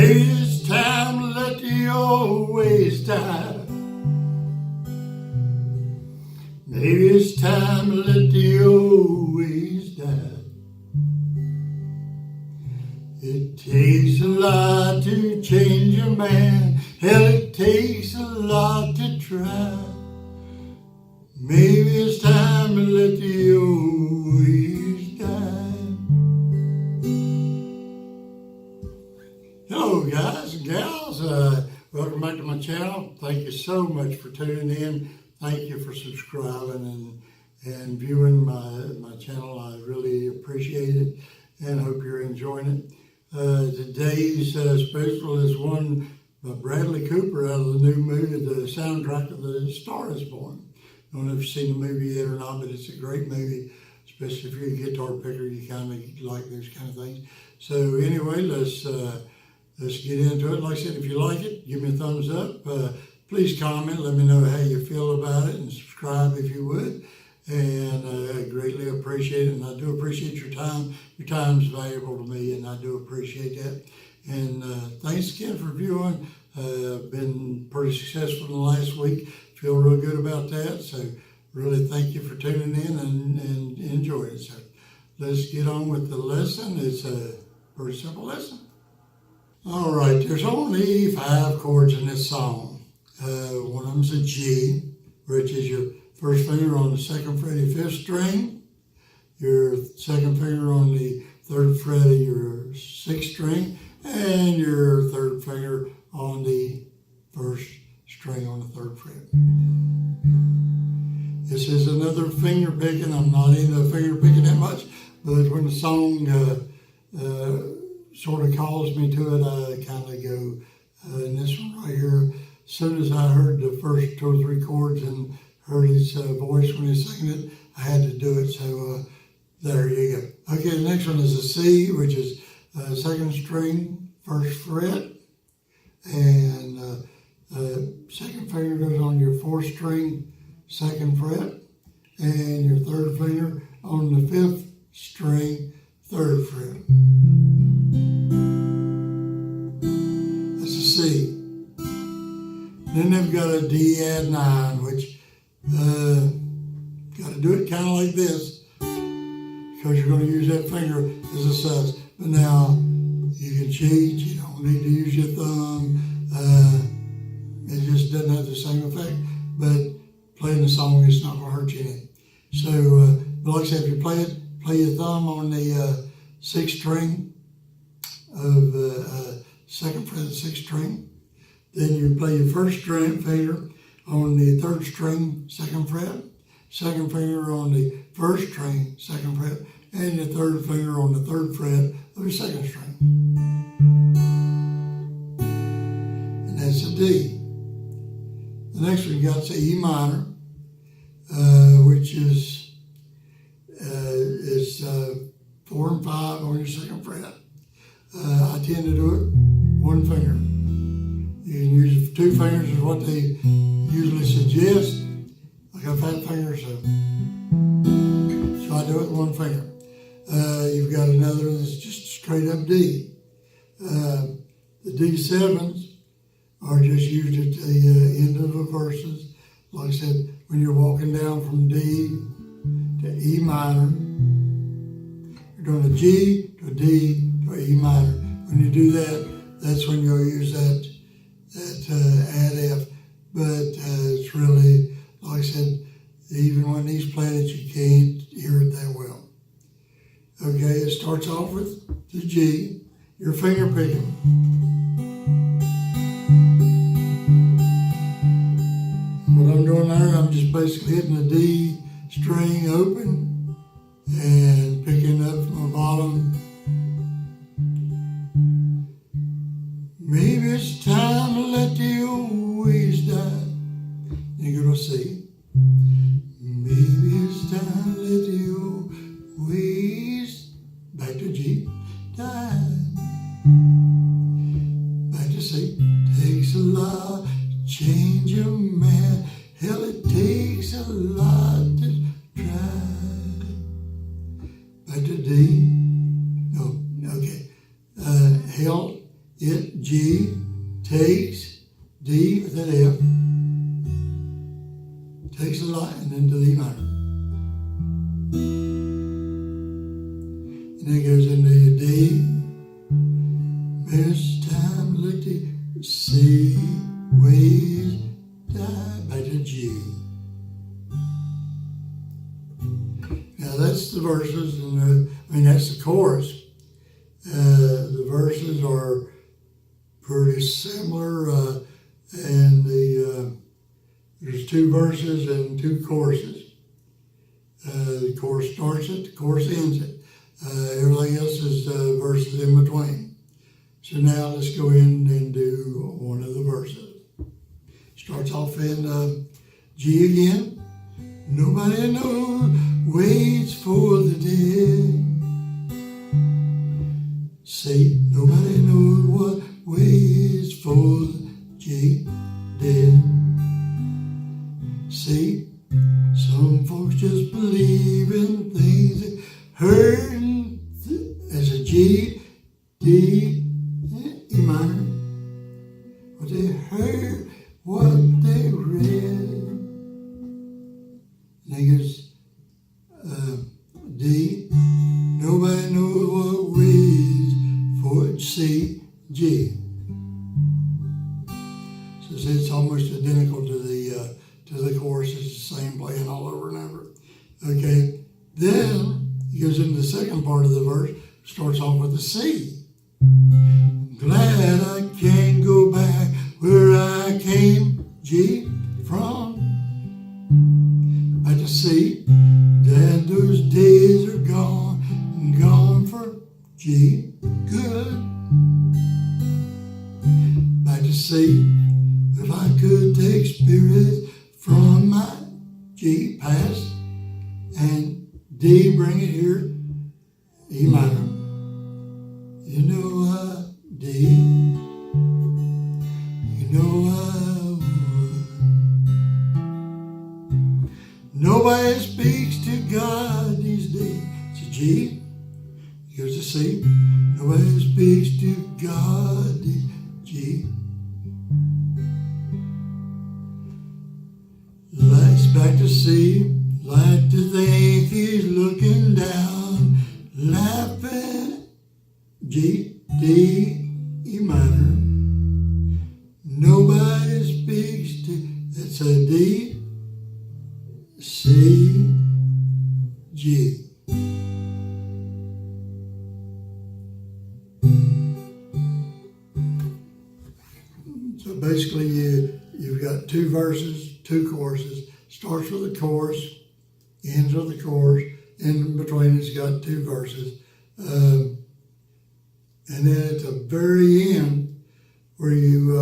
Maybe it's time to let the old ways die. Maybe it's time to let the old ways die. It takes a lot to change a man. Hell, it takes a lot to try. Maybe it's time to let the old ways die. Hello guys and gals, welcome back to my channel. Thank you so much for tuning in. Thank you for subscribing and viewing my channel. I really appreciate it and hope you're enjoying it. Today's special is one by Bradley Cooper out of the new movie, the soundtrack of The Star Is Born. I don't know if you've seen the movie yet or not, but it's a great movie, especially if you're a guitar picker, you kind of like those kind of things. So anyway, let's get into it. Like I said, if you like it, give me a thumbs up. Please comment, let me know how you feel about it, and subscribe if you would. And I greatly appreciate it, and I do appreciate your time. Your time's valuable to me, and I do appreciate that. And thanks again for viewing. Been pretty successful in the last week. Feel real good about that. So really thank you for tuning in and enjoy it. So let's get on with the lesson. It's a pretty simple lesson. All right, there's only 5 chords in this song. One of them's a G, which is your first finger on the 2nd fret of your 5th string, your 2nd finger on the 3rd fret of your 6th string, and your 3rd finger on the 1st string on the 3rd fret. This is another finger picking. I'm not into finger picking that much, but when the song sort of calls me to it, I kind of go, in this one right here, as soon as I heard the first 2 or 3 chords and heard his voice when he was singing it, I had to do it. So there you go. Okay, the next one is a C, which is 2nd string, 1st fret, and 2nd finger goes on your 4th string, 2nd fret, and your 3rd finger on the 5th string, 3rd fret. That's a C. Then they've got a D add 9, which got to do it kind of like this because you're going to use that finger as a sus. But now you can cheat. You don't need to use your thumb. It just doesn't have the same effect. But playing the song is not going to hurt you any. So, but like I said, if you play your thumb on the 6th string of 2nd fret of the 6th string. Then you play your 1st string finger on the 3rd string, 2nd fret, 2nd finger on the 1st string, 2nd fret, and your 3rd finger on the 3rd fret of your 2nd string. And that's a D. The next one you got is E minor, which is 4 and 5 on your 2nd fret. I tend to do it 1 finger. You can use 2 fingers is what they usually suggest. I got fat fingers, so I do it with 1 finger. You've got another that's just straight up D. The D7s are just used at the end of the verses. Like I said, when you're walking down from D to E minor, you're doing a G to a D to E minor. When you do that, that's when you'll use that add F. But it's really, like I said, even when he's playing it, you can't hear it that well. Okay, it starts off with the G, your finger picking. What I'm doing there, I'm just basically hitting the D string open and picking up from the bottom. Maybe it's time to let the old ways die. You go to C. Maybe it's time to let the old ways, back to G, die. Back to C. Takes a lot to change a man. Hell, it takes a lot to try. Back to D. No, okay. Hell, it G, takes, D with an F, takes a line into the E minor. And then it goes into D, miss time, look to C, ways, die, back to G. Now that's the verses, and that's the chorus. The verses are pretty similar, and there's two verses and two choruses. The chorus starts it, the chorus ends it. Everything else is verses in between. So now let's go in and do one of the verses. Starts off in G again. Nobody knows, waits for the dead. C, nobody knows what waits for the G, dead. C, some folks just believe in things they heard as a G, D, E minor. What they heard, what they read. Niggas, D, nobody knows what waits for it. C, G. So it's almost identical to the chorus. It's the same playing all over and over. Okay, then he goes into the second part of the verse. Starts off with a C. Glad I can't go back where I came, G, from. Back to C. Glad those days are gone, gone for G, good. Back to C. If I could take spirits from my G, past, and D, bring it here, E minor. You know D, you know I would. Nobody speaks to God these days. It's a G, here's a C. Nobody speaks to God these G. Lights back to C, like to think he's looking down, laughing. G, D, E minor. Nobody speaks to, that's a D, C, G. So basically you've got two verses, two choruses. Starts with a chorus, ends with a chorus. In between it's got two verses. And then at the very end, where you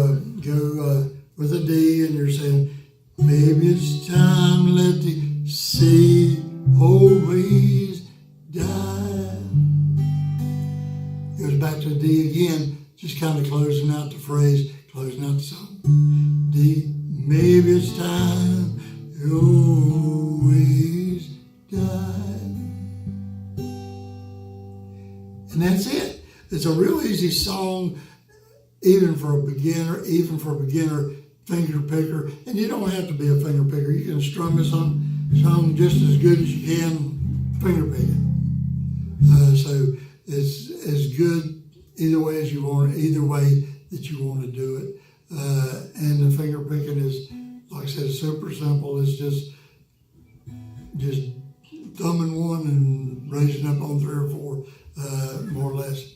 go with a D and you're saying, maybe it's time to let the sea always die. Goes back to D again, just kind of closing out the phrase, closing out the song. D, maybe it's time to always die. And that's it. It's a real easy song, even for a beginner finger picker. And you don't have to be a finger picker. You can strum this song just as good as you can finger pick it. So it's as good either way as you want it, either way that you want to do it. And the finger picking is, like I said, super simple. It's just thumbing one and raising up on 3 or 4, more or less.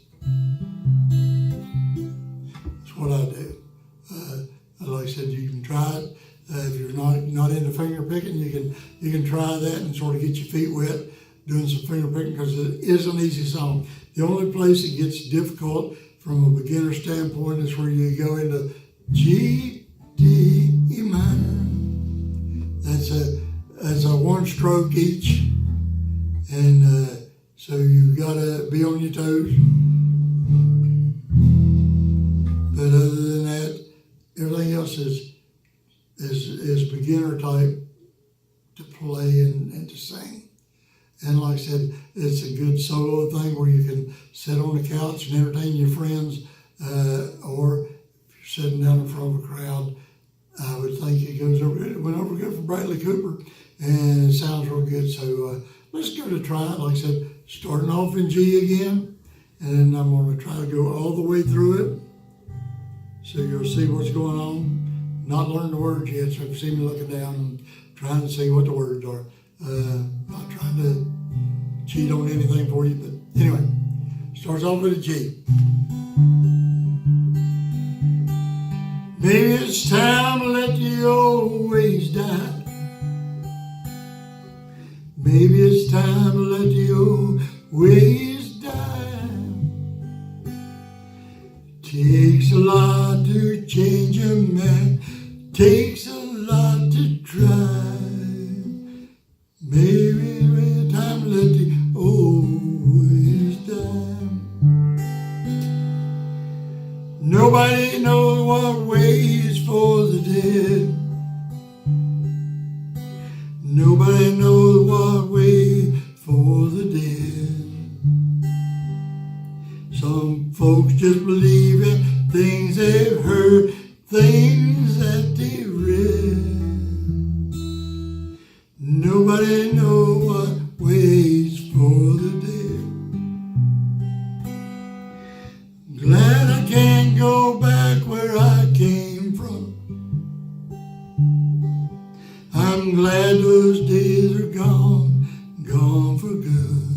That's what I do. Like I said, you can try it. If you're not into finger picking, you can try that and sort of get your feet wet doing some finger picking, because it is an easy song. The only place it gets difficult from a beginner standpoint is where you go into G, D, E minor. That's a one stroke each, and so you've got to be on your toes. But other than that, everything else is beginner type to play and to sing. And like I said, it's a good solo thing where you can sit on the couch and entertain your friends or if you're sitting down in front of a crowd, I would think it went over good for Bradley Cooper, and it sounds real good. So let's give it a try. Like I said, starting off in G again, and I'm going to try to go all the way through it, so you'll see what's going on. Not learned the words yet, so if you see me looking down and trying to see what the words are. Not trying to cheat on anything for you, but anyway, starts off with a G. Maybe it's time to let the old ways die. Maybe it's time to let the old ways die. Takes a lot to change a man. Takes a lot to try. Maybe it's time to let the old ways die. Nobody knows what waits for the dead. Nobody knows what waits for the dead. Some folks just believe in things they've heard, things that they read. Nobody knows what waits for the dead. Glad I can't go back where I came from. I'm glad those days are gone, gone for good.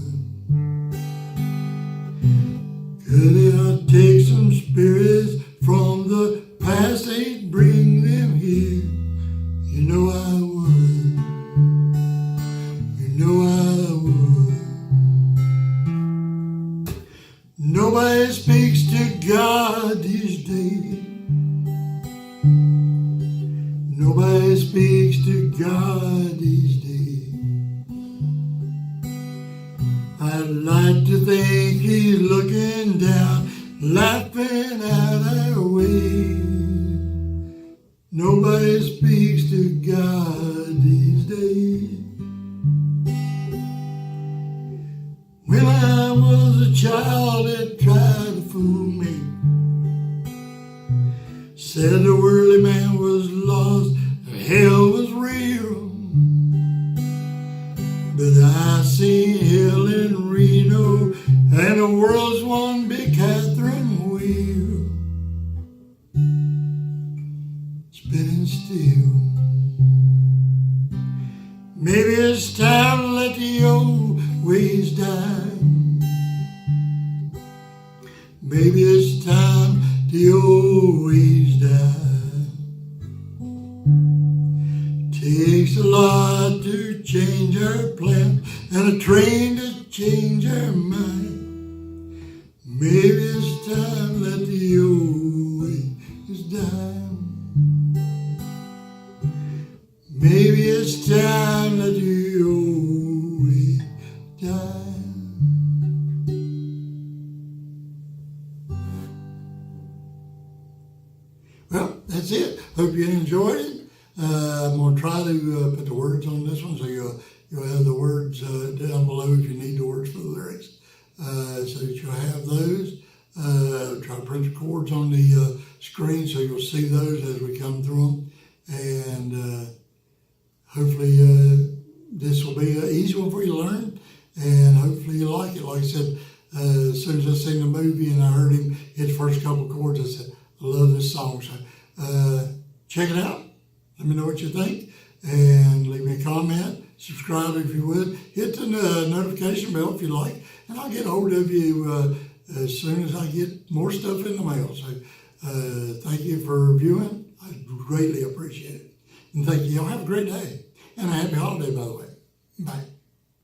Could I take some spirits from the past and bring them here? You know I would. You know I would. Nobody speaks to God these days. Nobody speaks to God these days. I'd like to think He's looking down, laughing at our ways. Nobody speaks to God these days. When I was a child, it tried to fool me. Said the worldly man was lost, hell was real. But I seen hell in Reno, and the world's one big Catherine wheel, spinning still. Maybe it's time to let the old ways die. Maybe it's time the old ways die. Takes a lot to change our plan, and a train to change our mind. Maybe it's time to let the old ways die. Maybe it's time to let the old ways die. Well, that's it. Hope you enjoyed it. I'm going to try to put the words on this one, so you'll have the words down below if you need the words for the lyrics, so that you'll have those. Try to print the chords on the screen so you'll see those as we come through them. And hopefully this will be an easy one for you to learn, and hopefully you like it. Like I said, as soon as I seen the movie and I heard him hit the first couple of chords, I said, I love this song. So check it out. Let me know what you think, and leave me a comment. Subscribe if you would. Hit the notification bell if you like, and I'll get hold of you as soon as I get more stuff in the mail. So thank you for viewing. I greatly appreciate it. And thank you. Y'all have a great day, and a happy holiday, by the way. Bye.